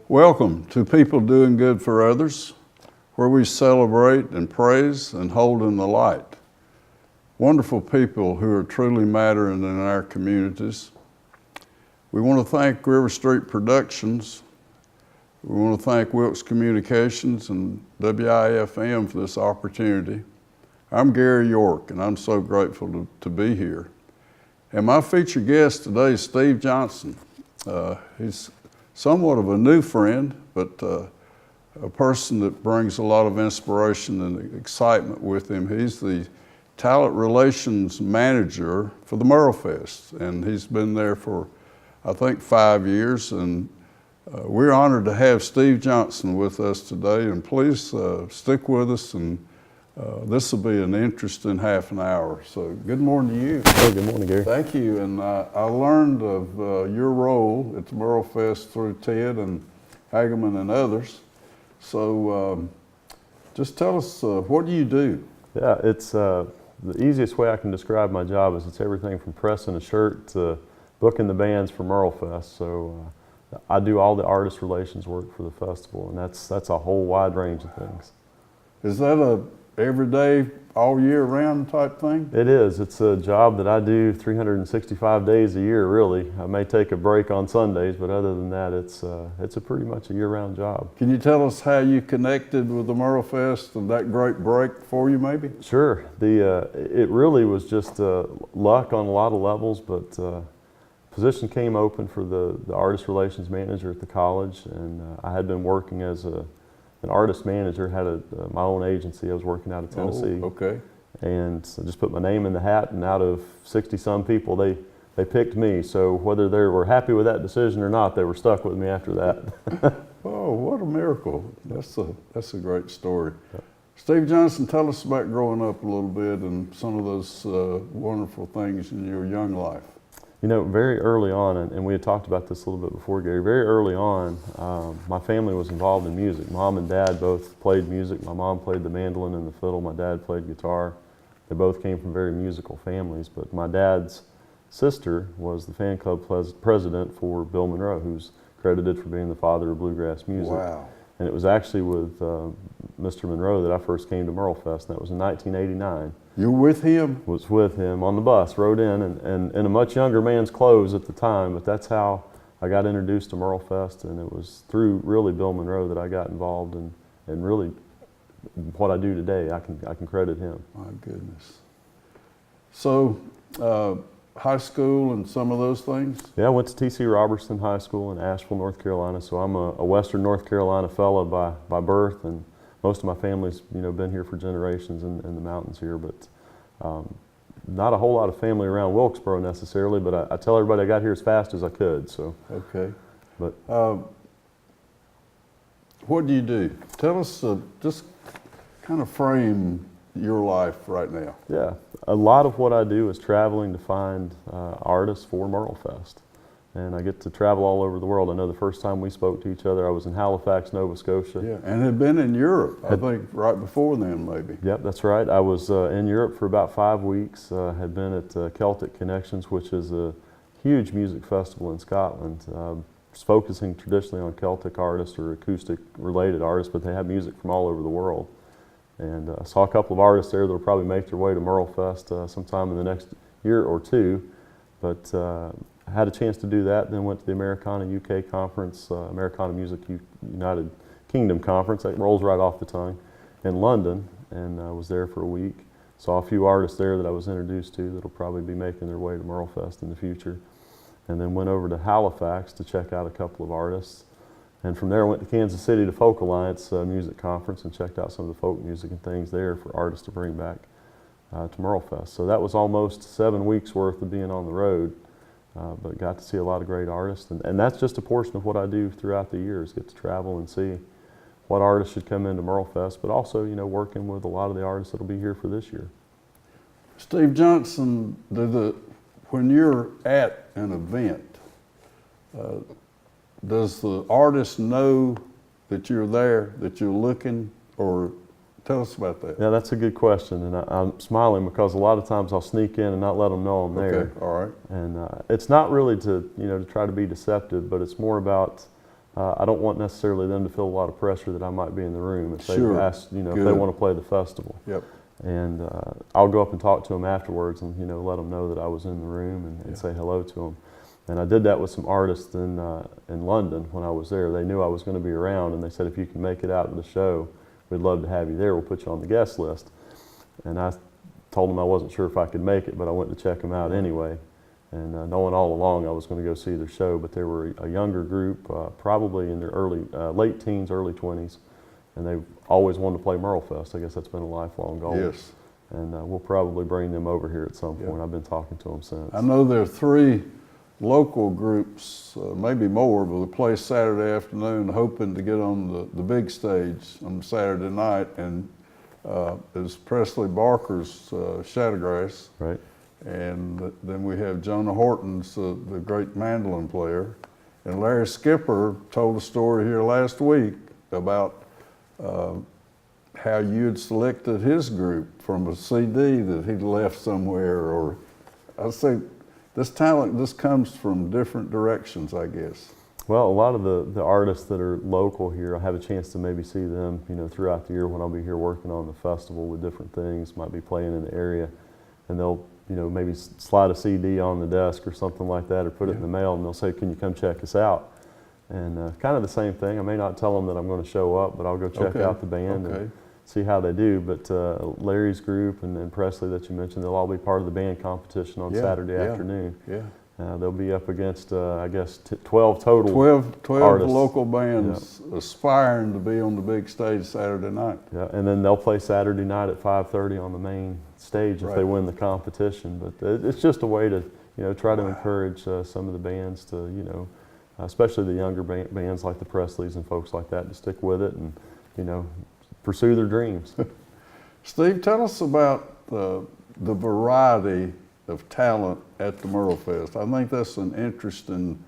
Welcome to People Doing Good for Others, where we celebrate and praise and hold in the light wonderful people who are truly mattering in our communities. We want to thank River Street Productions. We want to thank Wilkes Communications and WIFM for this opportunity. I'm Gary York, and I'm so grateful to be here. And my featured guest today is Steve Johnson. He's somewhat of a new friend, but a person that brings a lot of inspiration and excitement with him. He's the Talent Relations Manager for the Merle Fest, and he's been there for, I think, 5 years. And we're honored to have Steve Johnson with us today, and please stick with us, and this will be an interesting half an hour. So good morning to you. Hey, good morning, Gary. Thank you. And I learned of your role at the Merle Fest through Ted and Hageman and others. So just tell us, what do you do? Yeah, it's the easiest way I can describe my job is it's everything from pressing a shirt to booking the bands for Merle Fest. So I do all the artist relations work for the festival, and that's a whole wide range of things. Is that a everyday, all year round type thing? It is. It's a job that I do 365 days a year, really. I may take a break on Sundays, but other than that, it's a pretty much a year-round job. Can you tell us how you connected with the Merle Fest and that great break for you, maybe? Sure. It really was just luck on a lot of levels, but position came open for the artist relations manager at the college, and I had been working as an artist manager, had my own agency. I was working out of Tennessee. Oh, okay. And I just put my name in the hat, and out of 60-some people, they picked me. So whether they were happy with that decision or not, they were stuck with me after that. Oh, what a miracle. That's a great story. Yeah. Steve Johnson, tell us about growing up a little bit and some of those wonderful things in your young life. You know, very early on, and we had talked about this a little bit before, Gary, very early on, my family was involved in music. Mom and Dad both played music. My mom played the mandolin and the fiddle. My dad played guitar. They both came from very musical families, but my dad's sister was the fan club president for Bill Monroe, who's credited for being the father of bluegrass music. Wow. And it was actually with Mr. Monroe that I first came to Merle Fest, and that was in 1989. You were with him? Was with him on the bus, rode in, and in a much younger man's clothes at the time, but that's how I got introduced to Merle Fest, and it was through really Bill Monroe that I got involved, and really what I do today, I can credit him. My goodness. So, high school and some of those things? Yeah, I went to T.C. Robertson High School in Asheville, North Carolina, so I'm a Western North Carolina fella by birth, and most of my family's been here for generations in the mountains here, but not a whole lot of family around Wilkesboro necessarily, but I tell everybody I got here as fast as I could. So okay. But what do you do? Tell us, just kind of frame your life right now. Yeah, a lot of what I do is traveling to find artists for Merle Fest. And I get to travel all over the world. I know the first time we spoke to each other, I was in Halifax, Nova Scotia. Yeah, and had been in Europe, I think, right before then, maybe. Yep, that's right. I was in Europe for about 5 weeks. Had been at Celtic Connections, which is a huge music festival in Scotland. It's focusing traditionally on Celtic artists or acoustic-related artists, but they have music from all over the world. And I saw a couple of artists there that will probably make their way to Merle Fest sometime in the next year or two. But I had a chance to do that, then went to the Americana UK conference, Americana Music United Kingdom conference, that rolls right off the tongue, in London, and was there for a week. Saw a few artists there that I was introduced to that'll probably be making their way to Merle Fest in the future. And then went over to Halifax to check out a couple of artists. And from there I went to Kansas City to Folk Alliance Music Conference and checked out some of the folk music and things there for artists to bring back to Merle Fest. So that was almost 7 weeks worth of being on the road. But got to see a lot of great artists, and that's just a portion of what I do throughout the years, get to travel and see what artists should come into Merle Fest, but also, working with a lot of the artists that'll be here for this year. Steve Johnson, when you're at an event, does the artist know that you're there, that you're looking, or Tell us about that. Yeah, that's a good question, and I'm smiling because a lot of times I'll sneak in and not let them know I'm there. Okay, all right. And it's not really to to try to be deceptive, but it's more about I don't want necessarily them to feel a lot of pressure that I might be in the room if they Sure. ask if Good. they want to play the festival. Yep. And I'll go up and talk to them afterwards, and let them know that I was in the room and Yeah. say hello to them. And I did that with some artists in London when I was there. They knew I was going to be around, and they said, if you can make it out to the show, we'd love to have you there. We'll put you on the guest list. And I told them I wasn't sure if I could make it, but I went to check them out anyway. And knowing all along I was going to go see their show, but they were a younger group, probably in their late teens, early 20s, and they always wanted to play Merle Fest. I guess that's been a lifelong goal. Yes. And we'll probably bring them over here at some Yeah. point. I've been talking to them since. I know there are 3 local groups, maybe more, but we play Saturday afternoon hoping to get on the big stage on Saturday night, and it's Presley Barker's Shattergrass, Right. and then we have Jonah Horton's the great mandolin player, and Larry Skipper told a story here last week about how you had selected his group from a CD that he'd left somewhere, or I say this talent, this comes from different directions, I guess. Well, a lot of the artists that are local here, I have a chance to maybe see them, throughout the year when I'll be here working on the festival with different things, might be playing in the area, and they'll, maybe slide a CD on the desk or something like that, or put it in the mail, and they'll say, can you come check us out? And kind of the same thing. I may not tell them that I'm going to show up, but I'll go check out the band and see how they do. But Larry's group and Presley that you mentioned, they'll all be part of the band competition on Saturday afternoon. Yeah. They'll be up against, I guess, 12 total 12 artists. local bands aspiring to be on the big stage Saturday night. Yeah, and then they'll play Saturday night at 5:30 on the main stage if they win the competition. But it's just a way to, try to encourage some of the bands to, especially the younger bands like the Presleys and folks like that, to stick with it and, pursue their dreams. Steve, tell us about the variety of talent at the Merle Fest. I think that's an interesting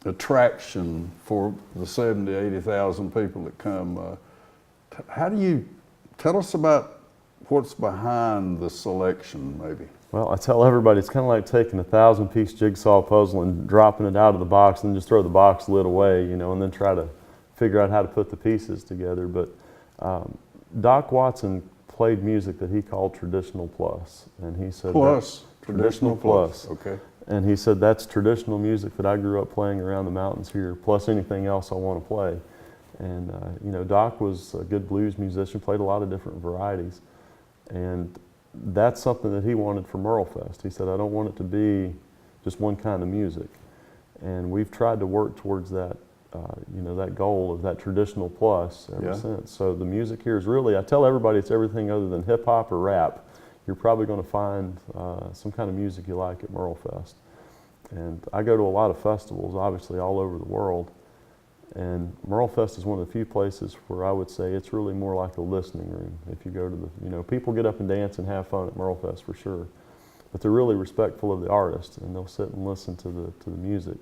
attraction for the 70, 80,000 people that come. How do you, tell us about what's behind the selection, maybe? Well, I tell everybody it's kind of like taking a 1,000-piece jigsaw puzzle and dropping it out of the box and just throw the box lid away, and then try to figure out how to put the pieces together. But Doc Watson played music that he called traditional plus, and he said traditional plus. Okay. And he said that's traditional music that I grew up playing around the mountains here, plus anything else I want to play. And Doc was a good blues musician, played a lot of different varieties, and that's something that he wanted for Merle Fest. He said, I don't want it to be just one kind of music. And we've tried to work towards that, that goal of that traditional plus ever since. So the music here is really, I tell everybody it's everything other than hip hop or rap. You're probably going to find some kind of music you like at Merle Fest. And I go to a lot of festivals, obviously, all over the world. And Merle Fest is one of the few places where I would say it's really more like a listening room. If you go to the, people get up and dance and have fun at Merle Fest for sure, but they're really respectful of the artist, and they'll sit and listen to the music,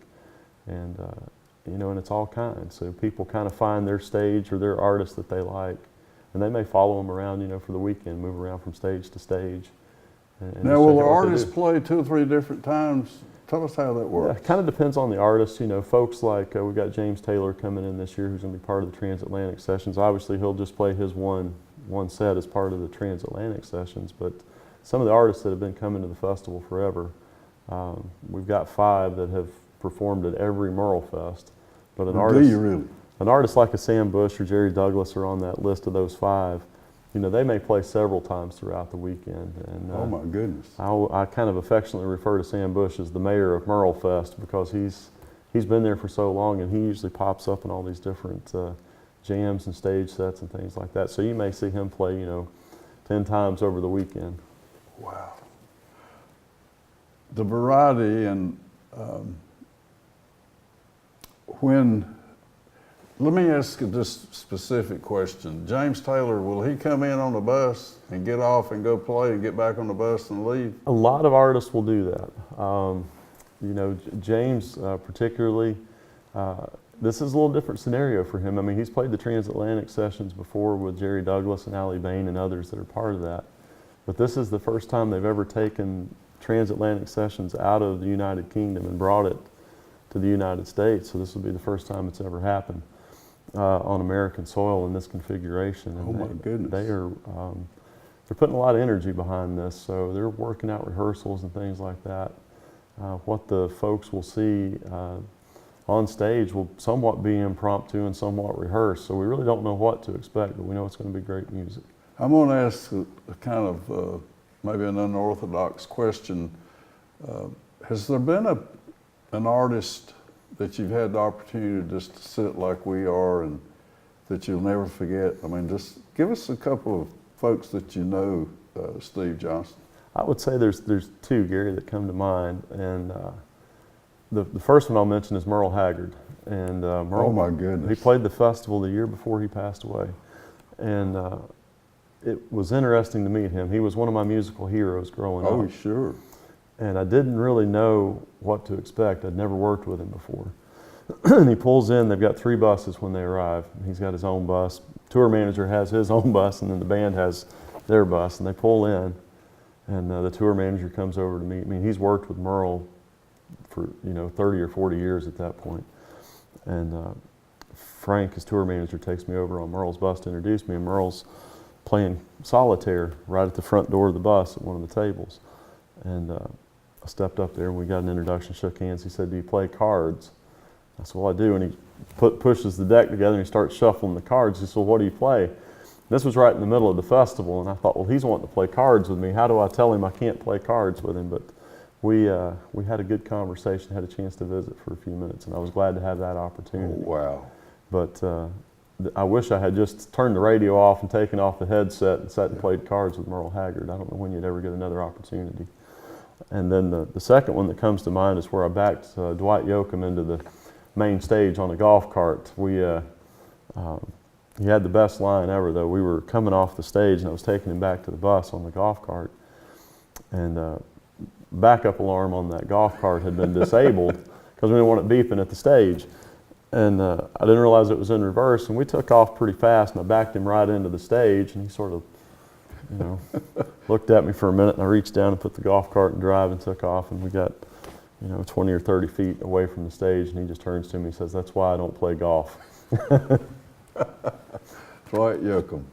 and and it's all kinds. So people kind of find their stage or their artist that they like, and they may follow them around, for the weekend, move around from stage to stage. And now, will the artists play 2 or 3 different times? Tell us how that works. Yeah, it kind of depends on the artist. Folks like, we've got James Taylor coming in this year who's going to be part of the Transatlantic Sessions. Obviously, he'll just play his one set as part of the Transatlantic Sessions, but some of the artists that have been coming to the festival forever, we've got 5 that have performed at every Merle Fest. But an artist like a Sam Bush or Jerry Douglas are on that list of those 5. They may play several times throughout the weekend. And oh my goodness! I kind of affectionately refer to Sam Bush as the mayor of Merle Fest because he's been there for so long, and he usually pops up in all these different jams and stage sets and things like that. So you may see him play, 10 times over the weekend. Wow. The variety and let me ask you this specific question. James Taylor, will he come in on the bus and get off and go play and get back on the bus and leave? A lot of artists will do that. James particularly, this is a little different scenario for him. I mean, he's played the transatlantic sessions before with Jerry Douglas and Allie Bain and others that are part of that. But this is the first time they've ever taken transatlantic sessions out of the United Kingdom and brought it to the United States. So this will be the first time it's ever happened on American soil in this configuration. And Oh my goodness. They're putting a lot of energy behind this. So they're working out rehearsals and things like that. What the folks will see on stage will somewhat be impromptu and somewhat rehearsed. So we really don't know what to expect, but we know it's going to be great music. I'm going to ask a kind of maybe an unorthodox question. Has there been an artist that you've had the opportunity just to sit like we are and that you'll never forget? I mean, just give us a couple of folks that you know, Steve Johnston. I would say there's two, Gary, that come to mind, and the first one I'll mention is Merle Haggard. And Merle, oh my goodness, he played the festival the year before he passed away, and it was interesting to meet him. He was one of my musical heroes growing up. Oh sure. And I didn't really know what to expect. I'd never worked with him before. And he pulls in, they've got 3 buses when they arrive. He's got his own bus. Tour manager has his own bus, and then the band has their bus, and they pull in. And the tour manager comes over to meet me. He's worked with Merle for 30 or 40 years at that point. And Frank, his tour manager, takes me over on Merle's bus to introduce me, and Merle's playing solitaire right at the front door of the bus at one of the tables. And I stepped up there and we got an introduction, shook hands. He said, "Do you play cards?" I said, "Well, I do." And he pushes the deck together and he starts shuffling the cards. He said, "Well, what do you play?" This was right in the middle of the festival, and I thought, well, he's wanting to play cards with me. How do I tell him I can't play cards with him? But we had a good conversation, had a chance to visit for a few minutes, and I was glad to have that opportunity. Oh, wow. But I wish I had just turned the radio off and taken off the headset and sat and played cards with Merle Haggard. I don't know when you'd ever get another opportunity. And then the second one that comes to mind is where I backed Dwight Yoakam into the main stage on a golf cart. He had the best line ever, though. We were coming off the stage, and I was taking him back to the bus on the golf cart. And backup alarm on that golf cart had been disabled because we didn't want it beeping at the stage. And I didn't realize it was in reverse, and we took off pretty fast, and I backed him right into the stage, and he sort of, looked at me for a minute, and I reached down and put the golf cart in drive and took off, and we got, 20 or 30 feet away from the stage, and he just turns to me and says, "That's why I don't play golf." Dwight Yoakam.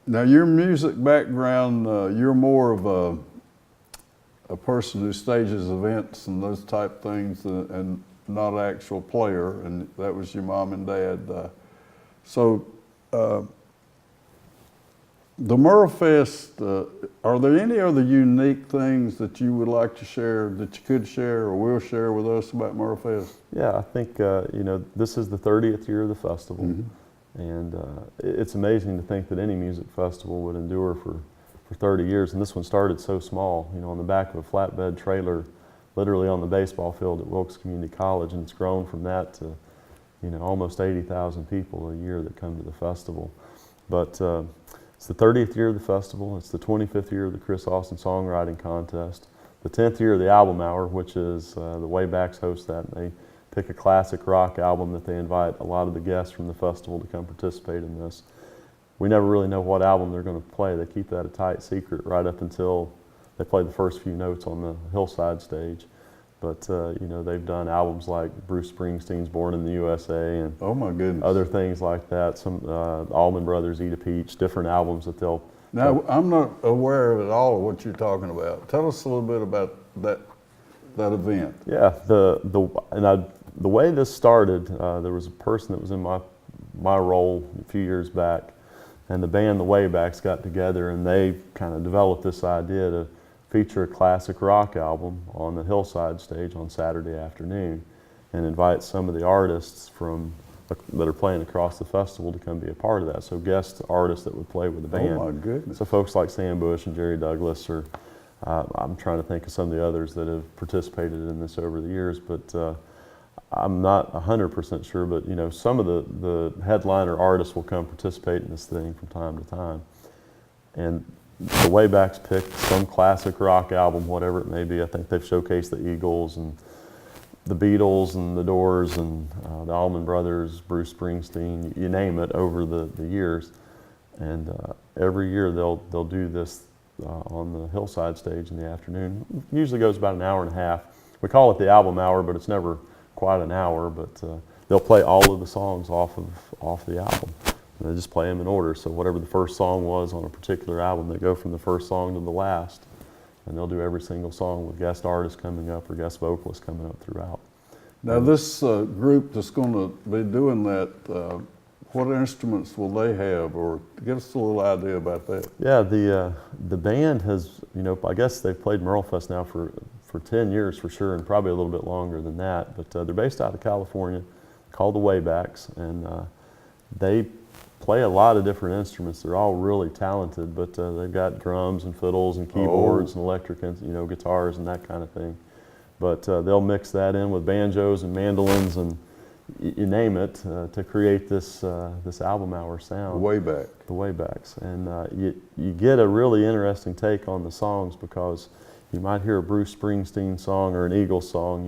Now, your music background, you're more of a person who stages events and those type things, and not an actual player, and that was your mom and dad. The Merle Fest, are there any other unique things that you would like to share, that you could share or will share with us about Merle Fest? Yeah, I think, this is the 30th year of the festival. Mm-hmm. And it's amazing to think that any music festival would endure for 30 years. And this one started so small, on the back of a flatbed trailer, literally on the baseball field at Wilkes Community College. And it's grown from that to, almost 80,000 people a year that come to the festival. But it's the 30th year of the festival. It's the 25th year of the Chris Austin Songwriting Contest. The 10th year of the Album Hour, which is the Waybacks host that. And they pick a classic rock album that they invite a lot of the guests from the festival to come participate in this. We never really know what album they're going to play. They keep that a tight secret right up until they play the first few notes on the hillside stage. But, they've done albums like Bruce Springsteen's Born in the USA and oh my goodness, other things like that. Some Allman Brothers, Eat a Peach, different albums that they'll... Now, I'm not aware of at all of what you're talking about. Tell us a little bit about that event. Yeah, the way this started, there was a person that was in my role a few years back, and the band, the Waybacks, got together and they kind of developed this idea to feature a classic rock album on the hillside stage on Saturday afternoon and invite some of the artists that are playing across the festival to come be a part of that. So guest artists that would play with the band. Oh my goodness. So folks like Sam Bush and Jerry Douglas, or I'm trying to think of some of the others that have participated in this over the years, but I'm not 100% sure, but some of the headliner artists will come participate in this thing from time to time. And the Waybacks picked some classic rock album, whatever it may be. I think they've showcased the Eagles and the Beatles and the Doors and the Allman Brothers, Bruce Springsteen, you name it, over the years. And every year they'll do this on the Hillside stage in the afternoon. It usually goes about an hour and a half. We call it the album hour, but it's never quite an hour. But they'll play all of the songs off the album. And they just play them in order. So whatever the first song was on a particular album, they go from the first song to the last. And they'll do every single song with guest artists coming up or guest vocalists coming up throughout. Now this group that's going to be doing that, what instruments will they have, or give us a little idea about that? Yeah, the band has, I guess they've played Merlefest now for 10 years for sure, and probably a little bit longer than that. But they're based out of California, called the Waybacks, and they play a lot of different instruments. They're all really talented, but they've got drums and fiddles and keyboards and electric, guitars and that kind of thing. But they'll mix that in with banjos and mandolins and you name it to create this album hour sound. The Waybacks, and you get a really interesting take on the songs, because you might hear a Bruce Springsteen song or an Eagles song,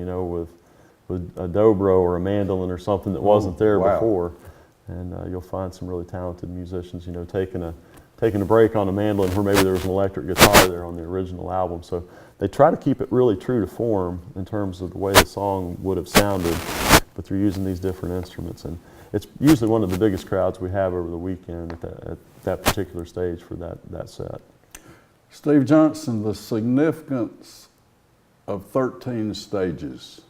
with a dobro or a mandolin or something that wasn't there before, and you'll find some really talented musicians, taking a break on a mandolin where maybe there was an electric guitar there on the original album. So they try to keep it really true to form in terms of the way the song would have sounded, but they're using these different instruments, and it's usually one of the biggest crowds we have over the weekend at that particular stage for that set. Steve Johnson, the significance of 13 stages,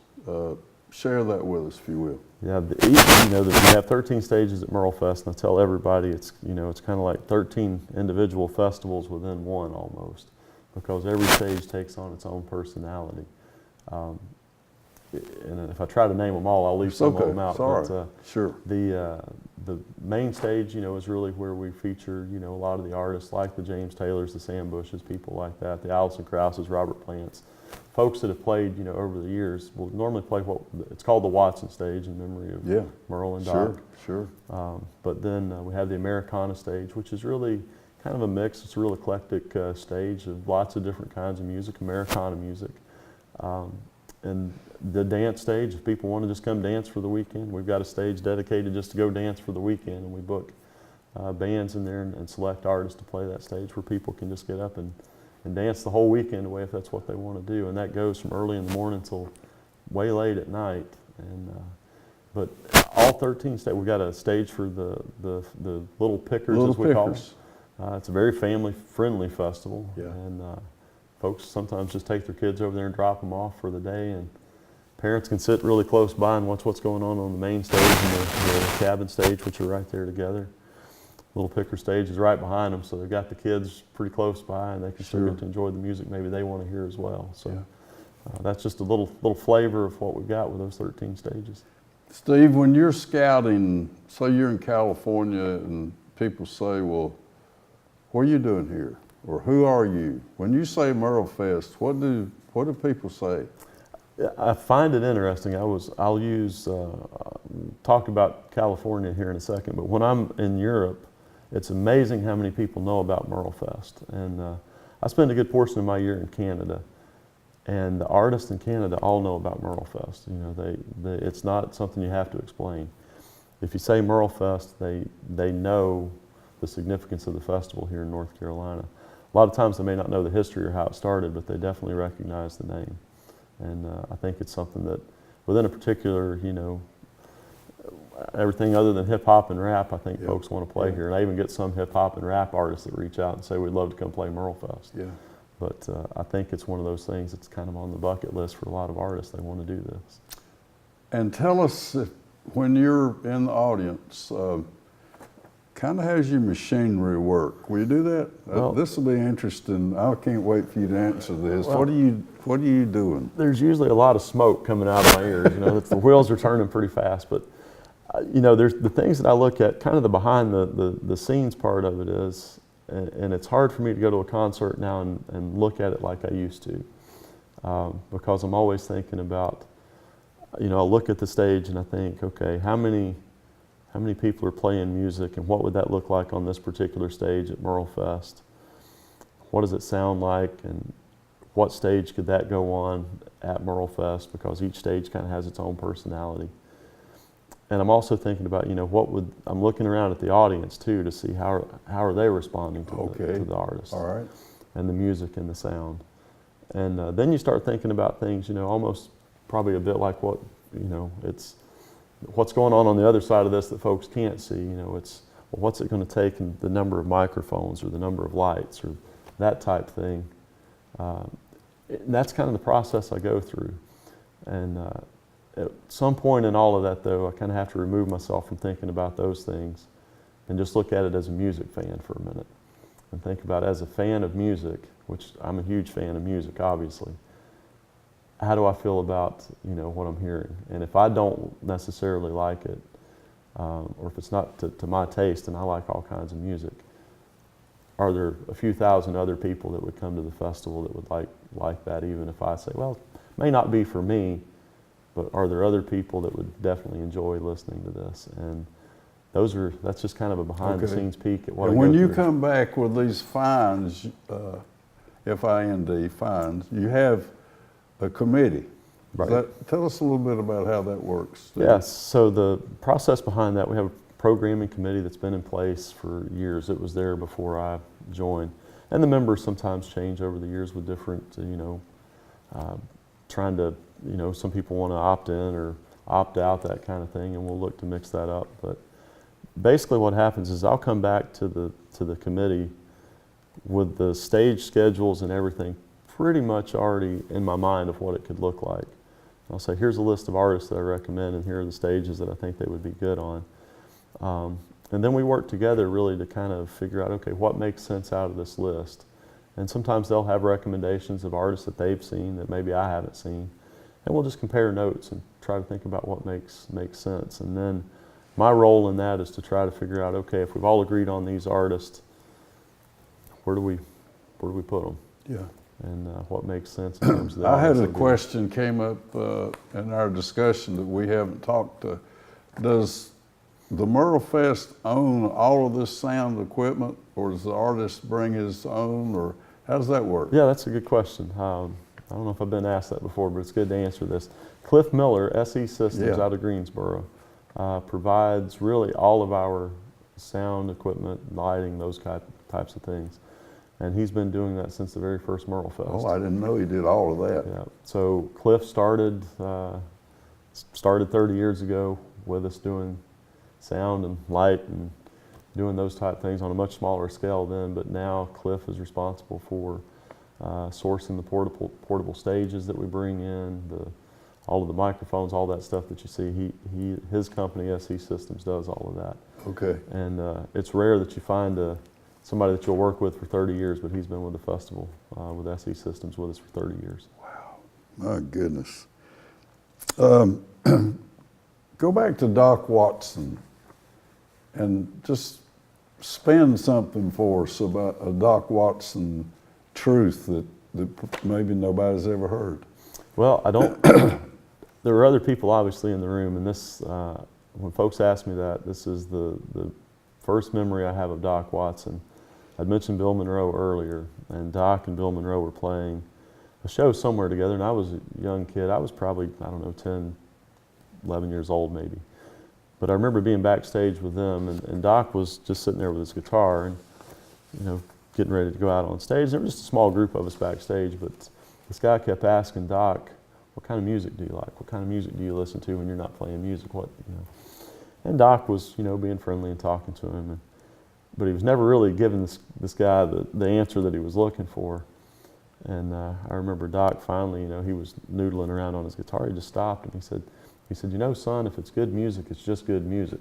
share that with us, if you will. Yeah, we have 13 stages at Merlefest, and I tell everybody it's kind of like 13 individual festivals within one almost, because every stage takes on its own personality. And if I try to name them all, I'll leave some of them out. Sorry. But, sure. The main stage, is really where we feature, a lot of the artists like the James Taylors, the Sam Bushes, people like that, the Alison Krauses, Robert Plants. Folks that have played, over the years will normally play it's called the Watson stage in memory of Merle and Doc. Sure. But then we have the Americana stage, which is really kind of a mix. It's a real eclectic stage of lots of different kinds of music, Americana music. And the dance stage, if people want to just come dance for the weekend, we've got a stage dedicated just to go dance for the weekend, and we book bands in there and select artists to play that stage where people can just get up and dance the whole weekend away if that's what they want to do. And that goes from early in the morning till way late at night. And but all 13 stages, we've got a stage for the little pickers, as we call them. It's a very family-friendly festival. Yeah. And folks sometimes just take their kids over there and drop them off for the day, and parents can sit really close by and watch what's going on the main stage and the cabin stage, which are right there together. Little picker stage is right behind them, so they've got the kids pretty close by, and they can still get to enjoy the music maybe they want to hear as well. So that's just a little flavor of what we've got with those 13 stages. Steve, when you're scouting, say you're in California and people say, well, what are you doing here? Or who are you? When you say Merlefest, what do people say? I find it interesting. I'll talk about California here in a second, but when I'm in Europe, it's amazing how many people know about Merlefest. And I spend a good portion of my year in Canada, and the artists in Canada all know about Merlefest. It's not something you have to explain. If you say Merlefest, they know the significance of the festival here in North Carolina. A lot of times they may not know the history or how it started, but they definitely recognize the name. And I think it's something that within a particular, everything other than hip hop and rap, I think folks want to play here. And I even get some hip hop and rap artists that reach out and say, we'd love to come play Merlefest. Yeah. But I think it's one of those things that's kind of on the bucket list for a lot of artists. They want to do this. And tell us, when you're in the audience, kind of how's your machinery work? Will you do that? Well, this will be interesting. I can't wait for you to answer this. Well, what are you doing? There's usually a lot of smoke coming out of my ears. The wheels are turning pretty fast. But there's the things that I look at, kind of the behind the scenes part of it is, and it's hard for me to go to a concert now and look at it like I used to, because I'm always thinking about, I look at the stage and I think, okay, how many people are playing music, and what would that look like on this particular stage at Merlefest? What does it sound like, and what stage could that go on? at Merle Fest because each stage kind of has its own personality. And I'm also thinking about, I'm looking around at the audience too to see how are they responding to the artist. All right. And the music and the sound. And then you start thinking about things, almost probably a bit like what, it's what's going on the other side of this that folks can't see. It's what's it going to take in the number of microphones or the number of lights or that type thing. That's kind of the process I go through. And at some point in all of that, though, I kind of have to remove myself from thinking about those things and just look at it as a music fan for a minute and think about it as a fan of music, which I'm a huge fan of music, obviously. How do I feel about, what I'm hearing? And if I don't necessarily like it, or if it's not to my taste, and I like all kinds of music, are there a few thousand other people that would come to the festival that would like that, even if I say, well, it may not be for me, but are there other people that would definitely enjoy listening to this? And that's just kind of a behind-the-scenes peek at what I go through. And when you come back with these finds, FIND, finds, you have a committee. Right. Tell us a little bit about how that works. Yes, so the process behind that, we have a programming committee that's been in place for years. It was there before I joined. And the members sometimes change over the years with different, trying to, some people want to opt in or opt out, that kind of thing, and we'll look to mix that up. But basically what happens is I'll come back to the committee with the stage schedules and everything pretty much already in my mind of what it could look like. I'll say, here's a list of artists that I recommend, and here are the stages that I think they would be good on. And then we work together really to kind of figure out, okay, what makes sense out of this list? And sometimes they'll have recommendations of artists that they've seen that maybe I haven't seen. And we'll just compare notes and try to think about what makes sense. And then my role in that is to try to figure out, okay, if we've all agreed on these artists, where do we put them? Yeah. And what makes sense in terms of the I had a audience. question came up in our discussion that we haven't talked to. Does the Merle Fest own all of this sound equipment, or does the artist bring his own, or how does that work? Yeah, that's a good question. I don't know if I've been asked that before, but it's good to answer this. Cliff Miller, SE Systems out of Greensboro, provides really all of our sound equipment, lighting, those types of things. And he's been doing that since the very first Merle Fest. Oh, I didn't know he did all of that. Yeah. So Cliff started 30 years ago with us doing sound and light and doing those type things on a much smaller scale then, but now Cliff is responsible for sourcing the portable stages that we bring in, all of the microphones, all that stuff that you see. His company, SE Systems, does all of that. Okay. And it's rare that you find somebody that you'll work with for 30 years, but he's been with the festival with SE Systems with us for 30 years. Wow, my goodness. Go back to Doc Watson and just spin something for us about a Doc Watson truth that maybe nobody's ever heard. Well, I don't, there were other people obviously in the room, and this, when folks ask me that, this is the first memory I have of Doc Watson. I'd mentioned Bill Monroe earlier, and Doc and Bill Monroe were playing a show somewhere together, and I was a young kid. I was probably, 10, 11 years old maybe. But I remember being backstage with them, and Doc was just sitting there with his guitar and, getting ready to go out on stage. There was just a small group of us backstage, but this guy kept asking Doc, what kind of music do you like? What kind of music do you listen to when you're not playing music? And Doc was, being friendly and talking to him. But he was never really giving this guy the answer that he was looking for. And I remember Doc finally, he was noodling around on his guitar. He just stopped and he said, son, if it's good music, it's just good music.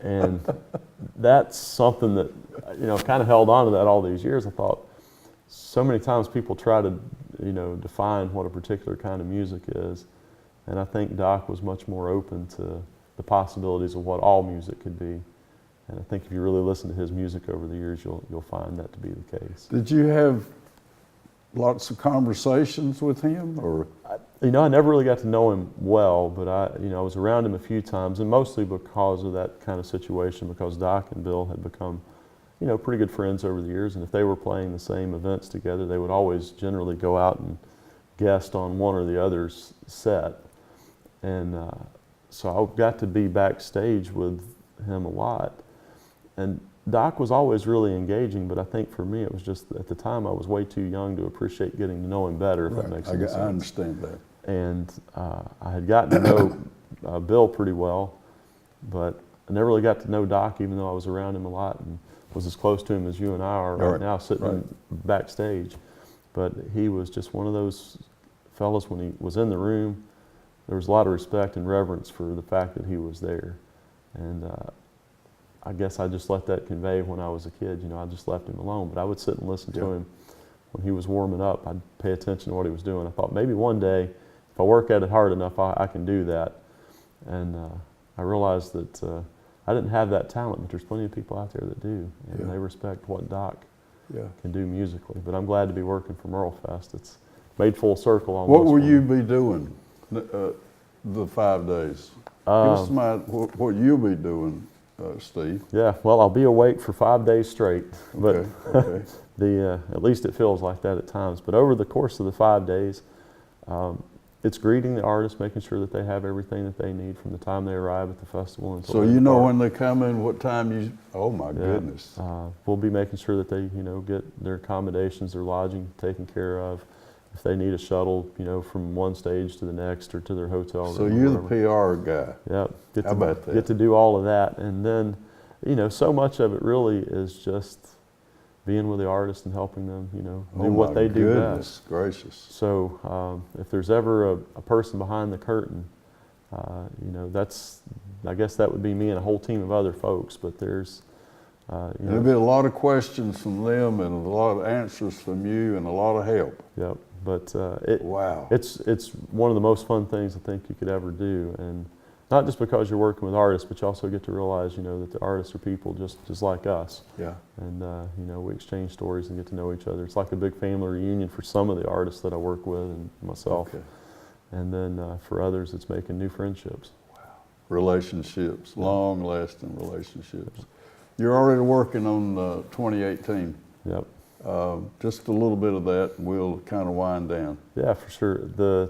And that's something that, kind of held on to that all these years. I thought so many times people try to, define what a particular kind of music is. And I think Doc was much more open to the possibilities of what all music could be. And I think if you really listen to his music over the years, you'll find that to be the case. Did you have lots of conversations with him, or? I never really got to know him well, but I was around him a few times, and mostly because of that kind of situation, because Doc and Bill had become, pretty good friends over the years, and if they were playing the same events together, they would always generally go out and guest on one or the other's set. And so I got to be backstage with him a lot. And Doc was always really engaging, but I think for me it was just, at the time I was way too young to appreciate getting to know him better, if that makes any sense. I understand that. And I had gotten to know Bill pretty well, but I never really got to know Doc, even though I was around him a lot and was as close to him as you and I are right now, sitting backstage. But he was just one of those fellas, when he was in the room, there was a lot of respect and reverence for the fact that he was there. And I guess I just let that convey when I was a kid. You know, I just left him alone. But I would sit and listen to him when he was warming up. I'd pay attention to what he was doing. I thought maybe one day, if I work at it hard enough, I can do that. And I realized that I didn't have that talent, but there's plenty of people out there that do. And they respect what Doc can do musically. But I'm glad to be working for Merle Fest. It's made full circle almost. What will you be doing the 5 days? Give us some idea what you'll be doing, Steve. Yeah, well, I'll be awake for 5 days straight, but Okay. at least it feels like that at times. But over the course of the 5 days, it's greeting the artists, making sure that they have everything that they need from the time they arrive at the festival until So you know when they come in, what time you, oh my goodness. We'll be making sure that they, you know, get their accommodations, their lodging taken care of. If they need a shuttle, you know, from one stage to the next or to their hotel room. So you're the PR guy. Yep. How about that? Get to do all of that. And then, you know, so much of it really is just being with the artists and helping them, you know, do what they do best. Gracious. So if there's ever a person behind the curtain, you know, I guess that would be me and a whole team of other folks. But there's, there'll be a lot of questions from them and a lot of answers from you and a lot of help. Yep. But it's one of the most fun things I think you could ever do, and not just because you're working with artists, but you also get to realize, you know, that the artists are people just like us. Yeah. And you know, we exchange stories and get to know each other. It's like a big family reunion for some of the artists that I work with and myself. Okay. And then for others, it's making new friendships. Wow. Relationships, long-lasting relationships. You're already working on 2018. Yep. Just a little bit of that, and we'll kind of wind down. Yeah, for sure.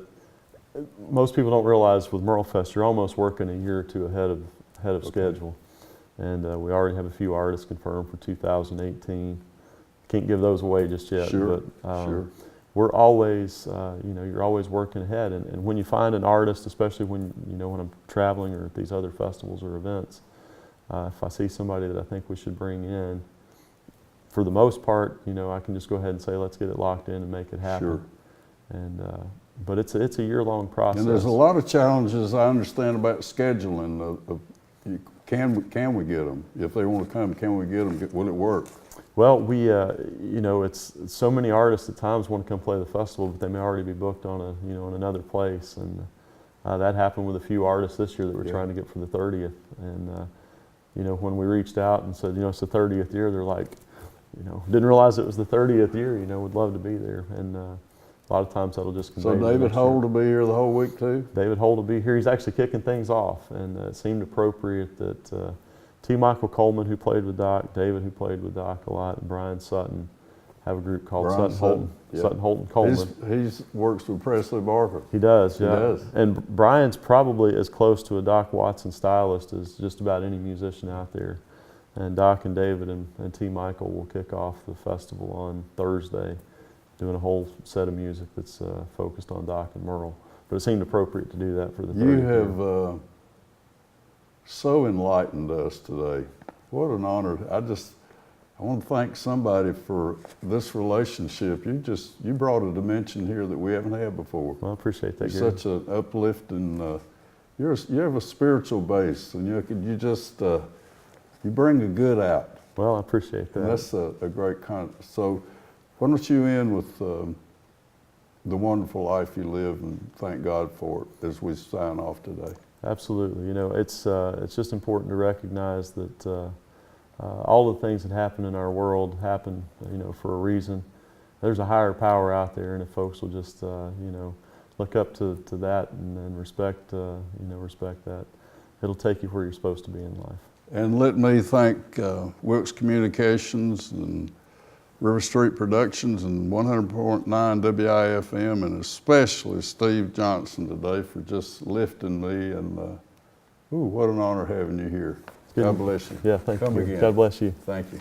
Most people don't realize with Merle Fest, you're almost working a year or two ahead of schedule. And we already have a few artists confirmed for 2018. Can't give those away just yet. Sure, but we're always, you know, you're always working ahead. And when you find an artist, especially when, you know, when I'm traveling or at these other festivals or events, if I see somebody that I think we should bring in, for the most part, you know, I can just go ahead and say, let's get it locked in and make it happen. Sure. And but it's a year-long process. And there's a lot of challenges I understand about scheduling. Can we get them? If they want to come, can we get them? Will it work? Well, we, you know, it's so many artists at times want to come play the festival, but they may already be booked on in another place. And that happened with a few artists this year that we're trying to get for the 30th. And you know, when we reached out and said, you know, it's the 30th year, they're like, you know, didn't realize it was the 30th year, you know, would love to be there. And a lot of times that'll just convey. So David Holt will be here the whole week too? David Holt will be here. He's actually kicking things off, and it seemed appropriate that T. Michael Coleman, who played with Doc, David, who played with Doc a lot, and Brian Sutton have a group called Sutton Holt and Coleman. He works with Presley Barker. He does, yeah. He does. And Brian's probably as close to a Doc Watson stylist as just about any musician out there. And Doc and David and T. Michael will kick off the festival on Thursday, doing a whole set of music that's focused on Doc and Merle. But it seemed appropriate to do that for the 30th You have so enlightened us today. What an honor. I want to thank somebody for this relationship. You brought a dimension here that we haven't had before. Well, I appreciate that, You're such an uplifting, you have a spiritual base, and you bring the good out. Well, I appreciate that. And that's a great So why don't you end with the wonderful life you live and thank God for it as we sign off today. Absolutely. You know, it's just important to recognize that all the things that happen in our world happen, you know, for a reason. There's a higher power out there, and if folks will just, you know, look up to that and respect, respect that, it'll take you where you're supposed to be in life. And let me thank Wilkes Communications and River Street Productions and 100.9 WIFM, and especially Steve Johnson today for just lifting me. And what an honor having you here. God bless you. Yeah, thank Come you. again. God bless you. Thank you.